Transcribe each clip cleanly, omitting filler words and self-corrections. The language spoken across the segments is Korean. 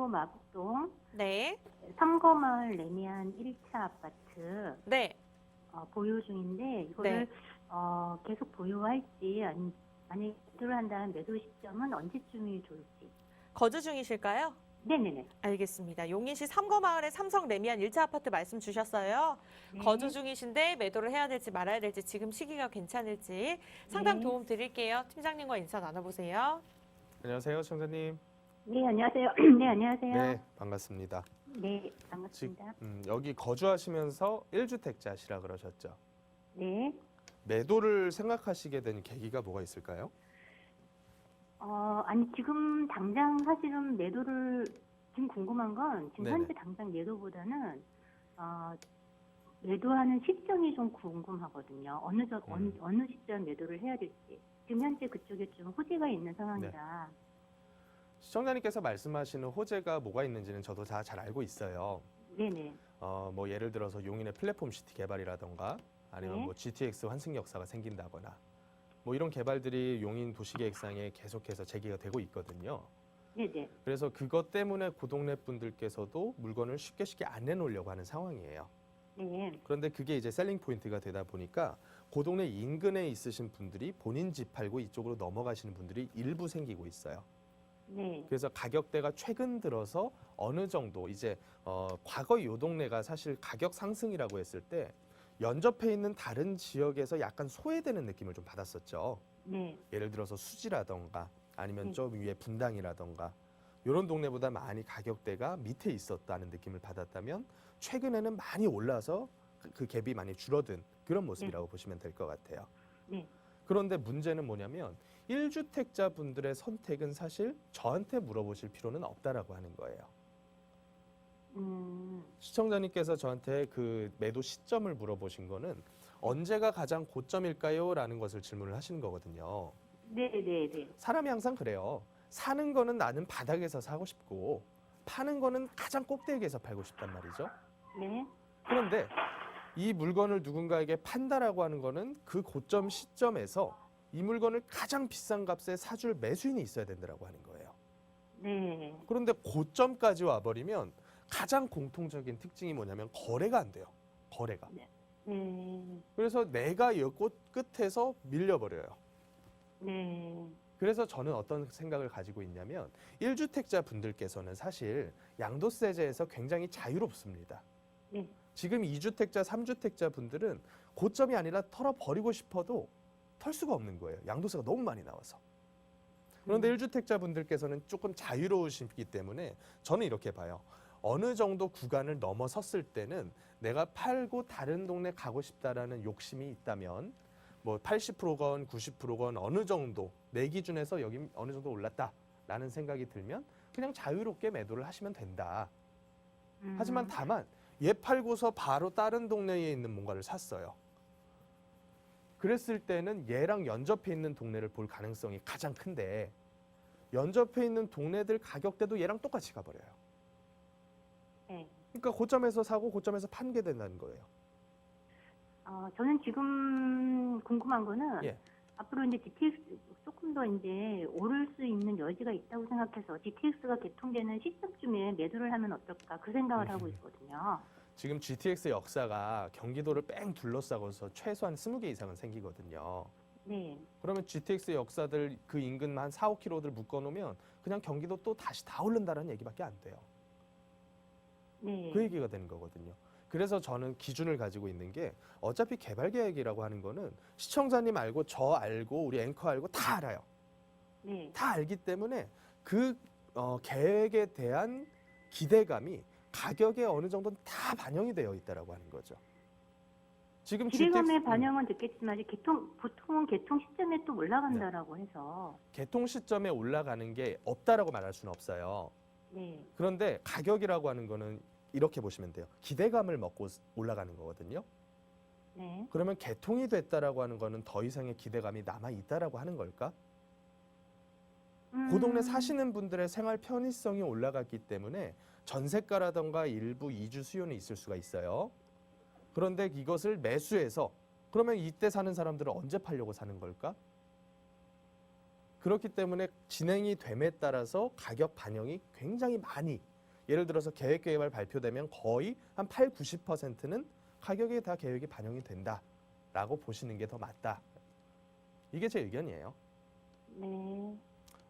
서초 마곡동 네. 삼거마을 레미안 1차 아파트 네. 보유 중인데 네. 이거를 계속 보유할지 만약에 매도를 한다면 매도 시점은 언제쯤이 좋을지. 거주 중이실까요? 네네네. 알겠습니다. 용인시 삼거마을의 삼성 레미안 1차 아파트 말씀 주셨어요. 네. 거주 중이신데 매도를 해야 될지 말아야 될지 지금 시기가 괜찮을지 상담 네. 도움 드릴게요. 팀장님과 인사 나눠보세요. 안녕하세요, 청자님. 네, 안녕하세요. 네, 안녕하세요. 네, 반갑습니다. 네, 반갑습니다. 여기 거주하시면서 1주택자시라 그러셨죠? 네. 매도를 생각하시게 된 계기가 뭐가 있을까요? 아니, 지금 당장 사실은 매도를, 지금 궁금한 건 지금 네네. 현재 당장 매도보다는, 매도하는 시점이 좀 궁금하거든요. 어느 시점 매도를 해야 될지. 지금 현재 그쪽에 좀 호재가 있는 상황이라. 시청자님께서 말씀하시는 호재가 뭐가 있는지는 저도 다 잘 알고 있어요. 네네. 뭐 예를 들어서 용인의 플랫폼 시티 개발이라던가 아니면 네. 뭐 GTX 환승 역사가 생긴다거나 뭐 이런 개발들이 용인 도시계획상에 계속해서 제기가 되고 있거든요. 네네. 그래서 그것 때문에 그 동네 분들께서도 물건을 쉽게 안 내놓으려고 하는 상황이에요. 네. 그런데 그게 이제 셀링 포인트가 되다 보니까 그 동네 인근에 있으신 분들이 본인 집 팔고 이쪽으로 넘어가시는 분들이 일부 생기고 있어요. 네. 그래서 가격대가 최근 들어서 어느 정도 이제 과거 요 동네가 사실 가격 상승이라고 했을 때 연접해 있는 다른 지역에서 약간 소외되는 느낌을 좀 받았었죠. 네. 예를 들어서 수지라던가 아니면 네. 좀 위에 분당이라던가 이런 동네보다 많이 가격대가 밑에 있었다는 느낌을 받았다면 최근에는 많이 올라서 그 갭이 많이 줄어든 그런 모습이라고 보시면 될 것 같아요. 네. 그런데 문제는 뭐냐면 1주택자 분들의 선택은 사실 저한테 물어보실 필요는 없다라고 하는 거예요. 시청자님께서 저한테 그 매도 시점을 물어보신 거는 언제가 가장 고점일까요? 라는 것을 질문을 하시는 거거든요. 네네네. 사람이 항상 그래요. 사는 거는 나는 바닥에서 사고 싶고 파는 거는 가장 꼭대기에서 팔고 싶단 말이죠. 네. 그런데 이 물건을 누군가에게 판다라고 하는 거는 그 고점 시점에서 이 물건을 가장 비싼 값에 사줄 매수인이 있어야 된다라고 하는 거예요. 네. 그런데 고점까지 와버리면 가장 공통적인 특징이 뭐냐면 거래가 안 돼요. 거래가. 네. 그래서 내가 이 꽃 끝에서 밀려버려요. 네. 그래서 저는 어떤 생각을 가지고 있냐면 1주택자 분들께서는 사실 양도세제에서 굉장히 자유롭습니다. 네. 지금 2주택자, 3주택자 분들은 고점이 아니라 털어버리고 싶어도 털 수가 없는 거예요. 양도세가 너무 많이 나와서. 그런데 1주택자 분들께서는 조금 자유로우시기 때문에 저는 이렇게 봐요. 어느 정도 구간을 넘어섰을 때는 내가 팔고 다른 동네 가고 싶다라는 욕심이 있다면 뭐 80%건 90%건 어느 정도 내 기준에서 여기 어느 정도 올랐다라는 생각이 들면 그냥 자유롭게 매도를 하시면 된다. 하지만 다만 얘 팔고서 바로 다른 동네에 있는 뭔가를 샀어요. 그랬을 때는 얘랑 연접해 있는 동네를 볼 가능성이 가장 큰데 연접해 있는 동네들 가격대도 얘랑 똑같이 가버려요. 네. 그러니까 고점에서 사고 고점에서 판게 된다는 거예요. 저는 지금 궁금한 거는 예. 앞으로 이제 GTX 조금 더 이제 오를 수 있는 여지가 있다고 생각해서 GTX가 개통되는 시점쯤에 매도를 하면 어떨까 그 생각을 하고 있거든요. 지금 GTX 역사가 경기도를 뺑 둘러싸고서 최소한 20개 이상은 생기거든요. 네. 그러면 GTX 역사들 그 인근 한 4, 5km들 묶어놓으면 그냥 경기도 또 다시 다 오른다는 얘기밖에 안 돼요. 네. 그 얘기가 되는 거거든요. 그래서 저는 기준을 가지고 있는 게 어차피 개발 계획이라고 하는 거는 시청자님 알고 저 알고 우리 앵커 알고 다 알아요. 네. 다 알기 때문에 그 계획에 대한 기대감이 가격에 어느 정도는 다 반영이 되어 있다라고 하는 거죠. 지금 기대감의 반영은 됐겠지만 보통은 개통 시점에 또 올라간다라고 해서. 개통 시점에 올라가는 게 없다라고 말할 수는 없어요. 네. 그런데 가격이라고 하는 거는 이렇게 보시면 돼요. 기대감을 먹고 올라가는 거거든요. 네. 그러면 개통이 됐다라고 하는 거는 더 이상의 기대감이 남아 있다라고 하는 걸까? 그 동네 사시는 분들의 생활 편의성이 올라갔기 때문에 전세가라던가 일부 이주 수요는 있을 수가 있어요. 그런데 이것을 매수해서 그러면 이때 사는 사람들은 언제 팔려고 사는 걸까? 그렇기 때문에 진행이 됨에 따라서 가격 반영이 굉장히 많이 예를 들어서 계획 개발 발표되면 거의 한 8, 90%는 가격에 다 계획이 반영이 된다라고 보시는 게 더 맞다. 이게 제 의견이에요. 네.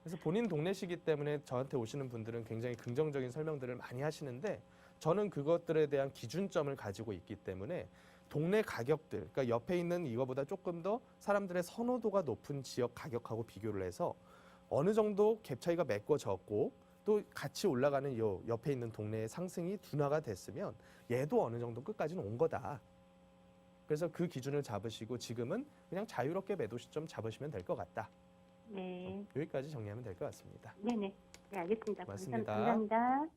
그래서 본인 동네시기 때문에 저한테 오시는 분들은 굉장히 긍정적인 설명들을 많이 하시는데 저는 그것들에 대한 기준점을 가지고 있기 때문에 동네 가격들, 그러니까 옆에 있는 이거보다 조금 더 사람들의 선호도가 높은 지역 가격하고 비교를 해서 어느 정도 갭 차이가 메꿔졌고 또 같이 올라가는 요 옆에 있는 동네의 상승이 둔화가 됐으면 얘도 어느 정도 끝까지는 온 거다. 그래서 그 기준을 잡으시고 지금은 그냥 자유롭게 매도 시점 잡으시면 될 것 같다. 네. 여기까지 정리하면 될 것 같습니다. 네네. 네, 알겠습니다. 맞습니다. 감사합니다.